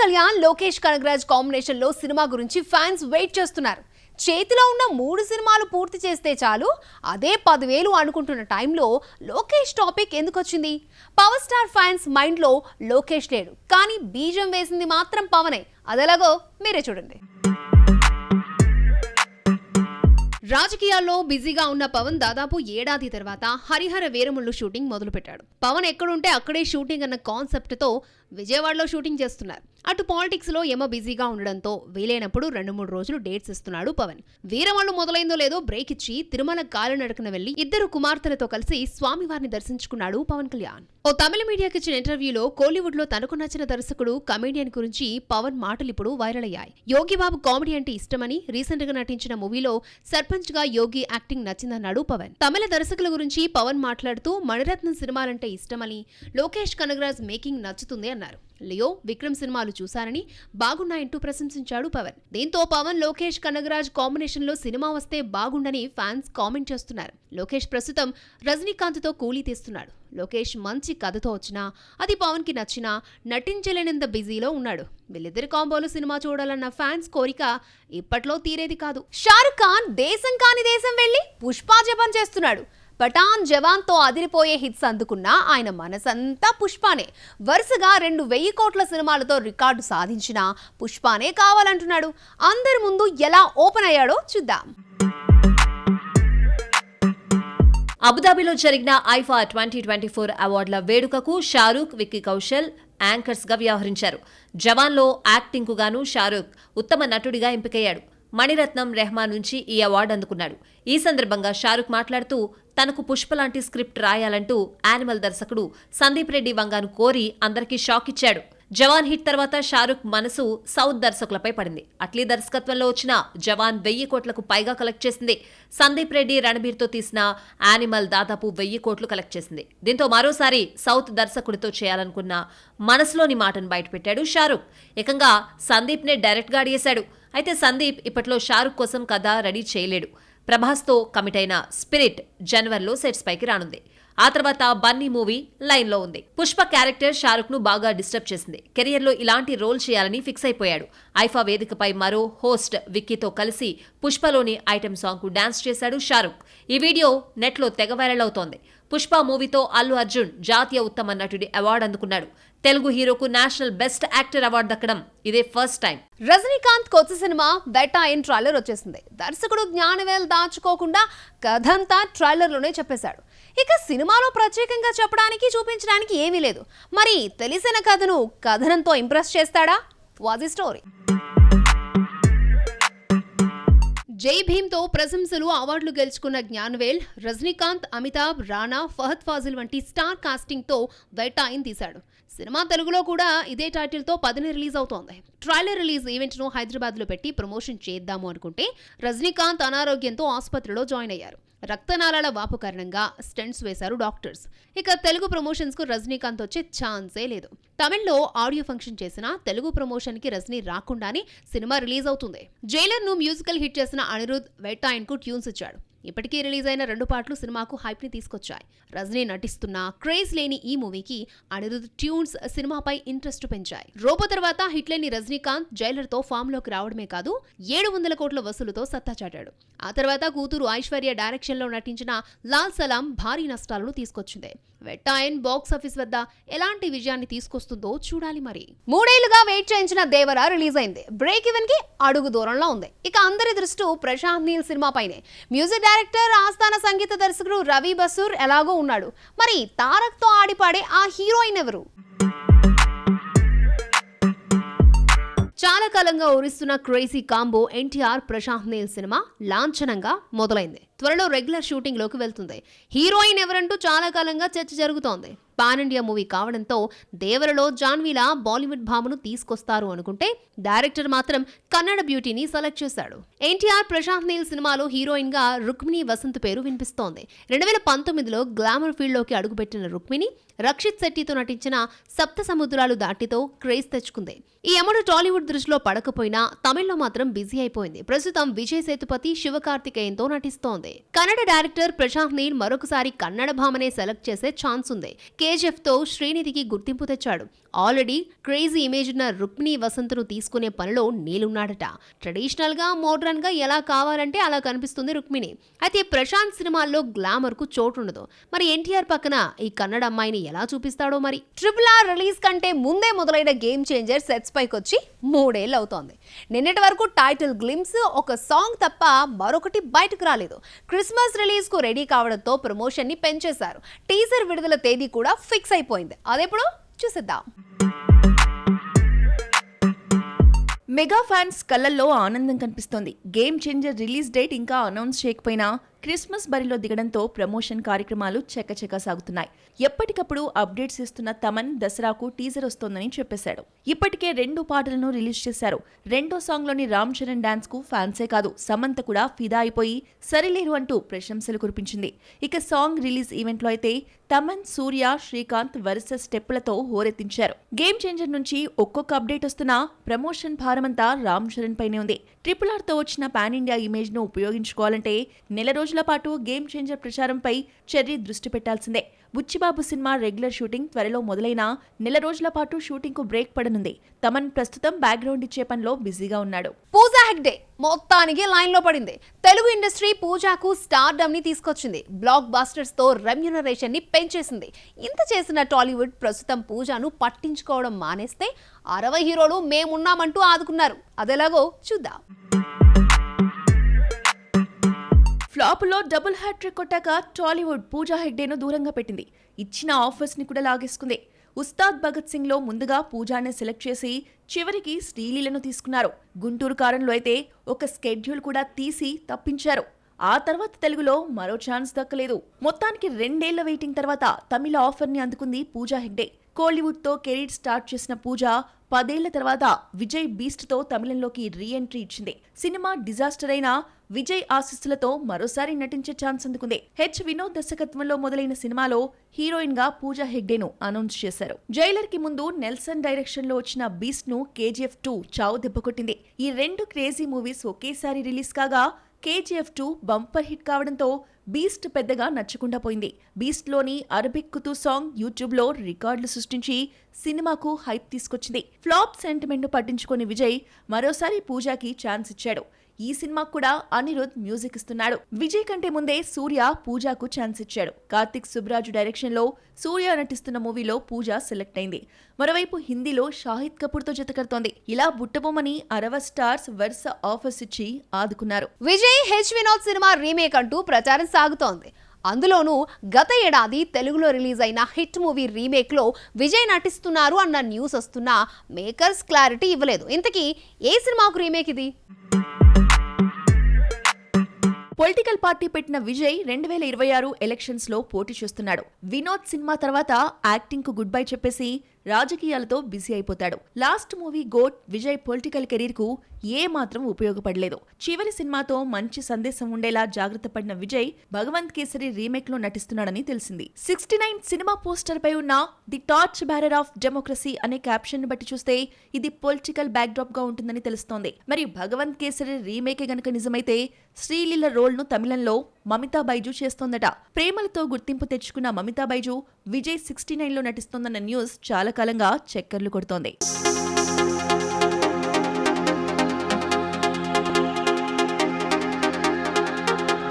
Kalyan, Lokesh Kanagaraj combination లో cinema గురించి fans wait చేస్తున్నారు. చేతిలో ఉన్న 3 సినిమాలు పూర్తి చేస్తే చాలు, అదే 10,000 అనుకుంటున్న టైంలో లోకేష్ టాపిక్ ఎందుకు వచ్చింది? పవర్ స్టార్ ఫ్యాన్స్ మైండ్ లో లోకేష్ లేడు, కానీ బీజం వేసింది మాత్రం పవనే. అదెలాగో మీరే చూడండి. రాజకీయాల్లో బిజీగా ఉన్న పవన్ దాదాపు ఏడాది తర్వాత హరిహర వీరముళ్ళు షూటింగ్ మొదలుపెట్టాడు. పవన్ ఎక్కడుంటే అక్కడే షూటింగ్ అన్న కాన్సెప్ట్ తో విజయవాడలో షూటింగ్ చేస్తున్నారు. అటు పాలిటిక్స్ లో ఏమో బిజీగా ఉండడంతో వీలైనప్పుడు 2-3 రోజులు డేట్స్ ఇస్తున్నాడు పవన్. వీరమల్లు మొదలైందో లేదో బ్రేక్ ఇచ్చి తిరుమల కాలినడకన వెళ్లి 2 కుమార్తెలతో కలిసి స్వామివారిని దర్శించుకున్నాడు పవన్ కళ్యాణ్. ఓ తమిళ మీడియాకి ఇచ్చిన ఇంటర్వ్యూలో కోలీవుడ్ లో తనకు నచ్చిన దర్శకుడు, కమెడియన్ గురించి పవన్ మాటలు ఇప్పుడు వైరల్ అయ్యాయి. యోగి బాబు కామెడీ అంటే ఇష్టమని, రీసెంట్ గా నటించిన మూవీలో సర్పంచ్ గా యోగి యాక్టింగ్ నచ్చిందన్నాడు పవన్. తమిళ దర్శకుల గురించి పవన్ మాట్లాడుతూ మణిరత్నం సినిమాలంటే ఇష్టమని, లోకేష్ కనగరాజ్ మేకింగ్ నచ్చుతుంది అన్నారు. లియో, విక్రమ్ సినిమాలు చూశారని, బాగున్నాయంటూ ప్రశంసించాడు పవన్. దీంతో పవన్, లోకేష్ కనగరాజ్ కాంబినేషన్ లో సినిమా వస్తే బాగుండని ఫ్యాన్స్ కామెంట్ చేస్తున్నారు. లోకేష్ ప్రస్తుతం రజనీకాంత్ తో కూలీ తీస్తున్నాడు. లోకేష్ మంచి కథతో వచ్చినా, అది పవన్ కి నచ్చినా నటించలేనంత బిజీలో ఉన్నాడు. వీళ్ళిద్దరి కాంబోలు సినిమా చూడాలన్న ఫ్యాన్స్ కోరిక ఇప్పట్లో తీరేది కాదు. షారుఖ్ ఖాన్ దేశం కాని దేశం వెళ్లి పుష్పా జపం చేస్తున్నాడు. పఠాన్, జవాన్ తో అదిరిపోయే హిట్స్ అందుకున్న ఆయన మనసంతా పుష్పానే. వరుసగా 2,000 కోట్ల సినిమాలతో రికార్డు సాధించిన పుష్పానే కావాలంటున్నాడు. అందరి ముందు ఎలా ఓపెన్ అయ్యాడో చూద్దాం. అబుదాబిలో జరిగిన ఐఫా 2024 అవార్డుల వేడుకకు షారూక్, విక్కీ కౌశల్ యాంకర్స్ గా వ్యవహరించారు. జవాన్ లో యాక్టింగ్ కు గాను షారూక్ ఉత్తమ నటుడిగా ఎంపికయ్యాడు. మణిరత్నం, రెహమాన్ నుంచి ఈ అవార్డు అందుకున్నాడు. ఈ సందర్భంగా షారూక్ మాట్లాడుతూ తనకు పుష్ప లాంటి స్క్రిప్ట్ రాయాలంటూ యానిమల్ దర్శకుడు సందీప్ రెడ్డి వంగాను కోరి అందరికీ షాక్ ఇచ్చాడు. జవాన్ హిట్ తర్వాత షారూక్ మనసు సౌత్ దర్శకులపై పడింది. అట్లీ దర్శకత్వంలో వచ్చిన జవాన్ 1000 కోట్లకు పైగా కలెక్ట్ చేసింది. సందీప్ రెడ్డి, రణబీర్తో తీసిన యానిమల్ దాదాపు 1000 కోట్లు కలెక్ట్ చేసింది. దీంతో మరోసారి సౌత్ దర్శకుడితో చేయాలనుకున్న మనసులోని మాటను బయటపెట్టాడు షారూక్. ఏకంగా సందీప్నే డైరెక్ట్గా అడిగేశాడు. అయితే సందీప్ ఇప్పట్లో షారూక్ కోసం కథ రెడీ చేయలేడు. ప్రభాస్తో కమిట్ అయిన స్పిరిట్ జనవరిలో సెట్స్ పైకి రానుంది. ఆ తర్వాత బన్నీ మూవీ లైన్లో ఉంది. పుష్ప క్యారెక్టర్ షారూక్ ను బాగా డిస్టర్బ్ చేసింది. కెరియర్లో ఇలాంటి రోల్ చేయాలని ఫిక్స్ అయిపోయాడు. ఐఫా వేదికపై మరో హోస్ట్ విక్కీతో కలిసి పుష్పలోని ఐటెం సాంగ్ కు డాన్స్ చేశాడు షారూక్. ఈ వీడియో నెట్లో తెగ వైరల్ అవుతోంది. పుష్ప మూవీతో అల్లు అర్జున్ జాతీయ ఉత్తమ నటుడి అవార్డు అందుకున్నాడు. తెలుగు హీరోకు నేషనల్ బెస్ట్ యాక్టర్ అవార్డు దక్కడం ఇదే ఫస్ట్ టైం. రజనీకాంత్ కొత్త సినిమా వెటాయిన్ ట్రైలర్ వచ్చేసింది. దర్శకుడు జ్ఞానవేల్ దాచుకోకుండా కథంతా ట్రైలర్ లోనే చెప్పేశాడు. ఇక సినిమాలో ప్రత్యేకంగా చెప్పడానికి, చూపించడానికి ఏమీ లేదు. మరి తెలిసిన కథను కథనంతో ఇంప్రెస్ చేస్తాడా? వాజ్ ఈ స్టోరీ. జై భీమ్తో ప్రశంసలు, అవార్డులు గెలుచుకున్న జ్ఞానవేల్ రజనీకాంత్, అమితాబ్, రానా, ఫహద్ ఫాజిల్ వంటి స్టార్ కాస్టింగ్ తో వెటాయిన్ తీశాడు. సినిమా తెలుగులో కూడా ఇదే టైటిల్ తో 10న రిలీజ్ అవుతోంది. ట్రైలర్ రిలీజ్ ఈవెంట్ ను హైదరాబాద్ లో పెట్టి ప్రమోషన్ చేద్దాము అనుకుంటే రజనీకాంత్ అనారోగ్యంతో ఆసుపత్రిలో జాయిన్ అయ్యారు. రక్తనాళాల వాపు కారణంగా స్టెంట్స్ వేశారు డాక్టర్స్. ఇక తెలుగు ప్రమోషన్స్ కు రజనీకాంత్ వచ్చే ఛాన్సే లేదు. తమిళ్లో ఆడియో ఫంక్షన్ చేసిన తెలుగు ప్రమోషన్ కి రజనీ రాకుండానే సినిమా రిలీజ్ అవుతుంది. జైలర్ ను మ్యూజికల్ హిట్ చేసిన అనిరుద్ వెటాయిన్ కు ట్యూన్స్ ఇచ్చాడు. ఇప్పటికీ రిలీజ్ అయిన 2 పాటలు సినిమాకు హైప్ ని తీసుకొచ్చాయి. రజనీ నటిస్తున్న క్రేజ్ లేని ఈ మూవీకి అనిరుద్ ట్యూన్స్ సినిమాపై ఇంట్రెస్ట్ పెంచాయి. రోబో తర్వాత హిట్ లేని రజనీకాంత్ జైలర్ తో ఫామ్ లోకి రావడమే కాదు, 700 కోట్ల వసూలుతో సత్తా చాటాడు. ఆ తర్వాత కూతురు ఐశ్వర్య డైరెక్షన్ లో నటించిన లాల్ సలాం భారీ నష్టాలను తీసుకొచ్చింది. వెటాయిన్ బాక్స్ ఆఫీస్ వద్ద ఎలాంటి విజయాన్ని తీసుకొస్తుందో చూడాలి. మరి 3 ఏళ్లుగా వెయిట్ చేయించిన దేవరా రిలీజ్ అయింది. బ్రేక్ ఈవెన్ కి అడుగు దూరంలో ఉంది. ఇక అందరి దృష్టి ప్రశాంత్ నీల్ సినిమా పైనే. మ్యూజిక్ డైరెక్టర్, ఆస్థాన సంగీత దర్శకుడు రవి బసూర్ ఎలాగో ఉన్నాడు. మరి తారక్ తో ఆడిపాడే ఆ హీరోయిన్ ఎవరు? చాలా కాలంగా ఊరిస్తున్న crazy combo NTR, Prashanth Neel cinema లాంఛనంగా మొదలైంది. త్వరలో రెగ్యులర్ షూటింగ్ లోకి వెళ్తుంది. హీరోయిన్ ఎవరంటూ చాలా కాలంగా చర్చ జరుగుతోంది. పాన్ ఇండియా మూవీ కావడంతో దేవరలో జాన్వీలా బాలీవుడ్ భామను తీసుకొస్తారు అనుకుంటే డైరెక్టర్ మాత్రం కన్నడ బ్యూటీని సెలెక్ట్ చేశాడు. ఎన్టీఆర్, ప్రశాంత్ నీల్ సినిమాలో హీరోయిన్ గా రుక్మిణి వసంత్ పేరు వినిపిస్తోంది. 2019లో గ్లామర్ ఫీల్డ్ లోకి అడుగుపెట్టిన రుక్మిణి రక్షిత్ శెట్టితో నటించిన సప్త సముద్రాలు దాటితో క్రేజ్ తెచ్చుకుంది. ఈ అమ్మడు టాలీవుడ్ దృష్టిలో పడకపోయినా తమిళ్లో మాత్రం బిజీ అయిపోయింది. ప్రస్తుతం విజయ్ సేతుపతి, శివకార్తికేయన్తో నటిస్తోంది. కన్నడ డైరెక్టర్ ప్రశాంత్ నీల్ మరొకసారి కన్నడ భామనే సెలెక్ట్ చేసే ఛాన్స్ ఉంది. కె KGF తో శ్రీనిధికి గుర్తింపు తెచ్చాడు. ఆల్రెడీ క్రేజీ ఇమేజ్ ఉన్న రుక్మిణి వసంత్ను తీసుకునే పనిలో నీలున్నాడట. ట్రెడిషనల్ గా మోడ్రన్ గా ఎలా కావాలంటే అలా కనిపిస్తుంది రుక్మిణి. అయితే ప్రశాంత్ సినిమాల్లో గ్లామర్ కు చోటు ఉండదు. మరి ఎన్టీఆర్ పక్కన ఈ కన్నడ అమ్మాయిని ఎలా చూపిస్తాడో మరి. RRR రిలీజ్ కంటే ముందే మొదలైన గేమ్ చేంజర్ సెట్స్ పైకి వచ్చి 3 ఏళ్ళు అవుతోంది. నిన్నటి వరకు టైటిల్ గ్లిమ్స్, ఒక సాంగ్ తప్ప మరొకటి బయటకు రాలేదు. క్రిస్మస్ రిలీజ్ కు రెడీ కావడంతో ప్రమోషన్ ని పెంచేశారు. టీజర్ విడుదల తేదీ కూడా ఫిక్స్ అయిపోయింది. అదెప్పుడు చూసేద్దాం. మెగా ఫ్యాన్స్ కళ్ళల్లో ఆనందం కనిపిస్తోంది. గేమ్ చేంజర్ రిలీజ్ డేట్ ఇంకా అనౌన్స్ చేయకపోయినా క్రిస్మస్ బరిలో దిగడంతో ప్రమోషన్ కార్యక్రమాలు చకచకా సాగుతున్నాయి. ఎప్పటికప్పుడు అప్డేట్స్ ఇస్తున్న తమన్ దసరాకు టీజర్ వస్తోందని చెప్పేశాడు. ఇప్పటికే 2 పాటలను రిలీజ్ చేశారు. రెండో సాంగ్ లోని రామ్ చరణ్ డాన్స్ కు ఫ్యాన్సే కాదు, సమంత కూడా ఫిదా అయిపోయి సరిలేరు అంటూ ప్రశంసలు కురిపించింది. ఇక సాంగ్ రిలీజ్ ఈవెంట్ లో అయితే తమన్, సూర్య, శ్రీకాంత్ వరుస స్టెప్పులతో హోరెత్తించారు. గేమ్ చేంజర్ నుంచి ఒక్కొక్క అప్డేట్ వస్తున్నా ప్రమోషన్ భారమంతా రామ్ చరణ్ పైనే ఉంది. RRR తో వచ్చిన పాన్ ఇండియా ఇమేజ్ ను ఉపయోగించుకోవాలంటే నెల రోజుల పాటు గేమ్ చేంజర్ ప్రచారంపై చెర్రీ దృష్టి పెట్టాల్సిందే. బుచ్చిబాబు సినిమా రెగ్యులర్ షూటింగ్ త్వరలో మొదలైన నెల రోజుల పాటు షూటింగ్ కు బ్రేక్ పడనుంది. తమన్ ప్రస్తుతం బ్యాక్గ్రౌండ్ ఇచ్చే పనిలో బిజీగా ఉన్నాడు. పూజా హెగ్డే మొత్తానికి లైన్ లో పడింది. తెలుగు ఇండస్ట్రీ పూజాకు స్టార్డమ్ ని తీసుకొచ్చింది. బ్లాక్ బాస్టర్స్ తో రెమ్యునరేషన్ ని పెంచేసింది. ఇంత చేసిన టాలీవుడ్ ప్రస్తుతం పూజాను పట్టించుకోవడం మానేస్తే 60 హీరోలు మేమున్నామంటూ ఆదుకున్నారు. అదెలాగో చూద్దాం. ఫ్లాపులో డబుల్ హ్యాట్రిక్ కొట్టాక టాలీవుడ్ పూజా హెగ్డేను దూరంగా పెట్టింది. ఇచ్చిన ఆఫర్స్ ని కూడా లాగేసుకుంది. ఉస్తాద్ భగత్ సింగ్ లో ముందుగా పూజానే సెలెక్ట్ చేసి చివరికి శ్రీలీలను తీసుకున్నారు. గుంటూరు కారంలో అయితే ఒక స్కెడ్యూల్ కూడా తీసి తప్పించారు. ఆ తర్వాత తెలుగులో మరో ఛాన్స్ దక్కలేదు. మొత్తానికి 2 ఏళ్ల వెయిటింగ్ తర్వాత తమిళ ఆఫర్ ని అందుకుంది పూజా హెగ్డే. కోలీవుడ్ తో కెరీర్ స్టార్ట్ చేసిన పూజ 10 ఏళ్ల తర్వాత విజయ్ బీస్ట్ తో తమిళంలోకి రీ ఎంట్రీ ఇచ్చింది. సినిమా డిజాస్టర్ అయినా విజయ్ ఆశీస్సులతో మరోసారి నటించే ఛాన్స్ అందుకుంది. వినోద్ దర్శకత్వంలో మొదలైన సినిమాలో హీరోయిన్ గా పూజా హెగ్డేను అనౌన్స్ చేశారు. జైలర్ కి ముందు నెల్సన్ డైరెక్షన్ లో వచ్చిన బీస్ట్ ను KGF 2 చావు దెబ్బ కొట్టింది. ఈ 2 క్రేజీ మూవీస్ ఒకేసారి రిలీజ్ కాగా KGF 2 బంపర్ హిట్ కావడంతో బీస్ట్ పెద్దగా నచ్చకుండా పోయింది. బీస్ట్ లోని అరబిక్ కుతూ సాంగ్ యూట్యూబ్ లో రికార్డులు సృష్టించి సినిమాకు హైప్ తీసుకొచ్చింది. ఫ్లాప్ సెంటిమెంట్ ను పట్టించుకొని విజయ్ మరోసారి పూజాకి ఛాన్స్ ఇచ్చాడు. ఈ సినిమాకు కూడా అనిరుద్ మ్యూజిక్ ఇస్తున్నాడు. విజయ్ కంటే ముందే సూర్య పూజాకు ఛాన్స్ ఇచ్చాడు. కార్తిక్ సుబ్రాజు డైరెక్షన్ లో సూర్య నటిస్తున్న మూవీలో పూజ సెలెక్ట్ అయింది. మరోవైపు హిందీలో షాహిద్ కపూర్ తో జతకడుతోంది. ఇలా బుట్టబొమ్మని 60 స్టార్స్ వరుస ఆఫర్స్ ఇచ్చి ఆదుకున్నారు. విజయ్ వినోద్ సినిమా రీమేక్ అంటూ ప్రచారం సాగుతోంది. అందులోనూ గత ఏడాది తెలుగులో రిలీజ్ అయిన హిట్ మూవీ రీమేక్ లో విజయ్ నటిస్తున్నారు అన్న న్యూస్ వస్తున్నా మేకర్స్ క్లారిటీ ఇవ్వలేదు. ఇంతకీ ఏ సినిమాకు రీమేక్ ఇది? పొలిటికల్ పార్టీ పెట్టిన విజయ్ 2026 ఎలక్షన్స్ లో పోటీ చేస్తున్నాడు. వినోద్ సినిమా తర్వాత యాక్టింగ్ కు గుడ్ బై చెప్పేసి రాజకీయాలతో బిజీ అయిపోతాడు. Last movie GOAT Vijay political career కు ఏ మాత్రం ఉపయోగపడలేదు. చివరి సినిమాతో మంచి సందేశం ఉండేలా జాగ్రత్త పడిన విజయ్ భగవంత్ కేసరి రీమేక్ లో నటిస్తున్నాడని తెలిసింది. 69 సినిమా పోస్టర్ పై ఉన్న the torch bearer of democracy అనే క్యాప్షన్ ని బట్టి చూస్తే ఇది పొలిటికల్ బ్యాక్ డ్రాప్ గా ఉంటుందని తెలుస్తోంది. మరి భగవంత్ కేసరి రీమేకే గనుక నిజమైతే శ్రీలీల రోల్ ను తమిళంలో మమితా బైజు చేస్తోందట. ప్రేమలతో గుర్తింపు తెచ్చుకున్న మమితా బైజు విజయ్ 69 లో నటిస్తోందన్న న్యూస్ చాలా కాలంగా చక్కర్లు కొడుతోంది.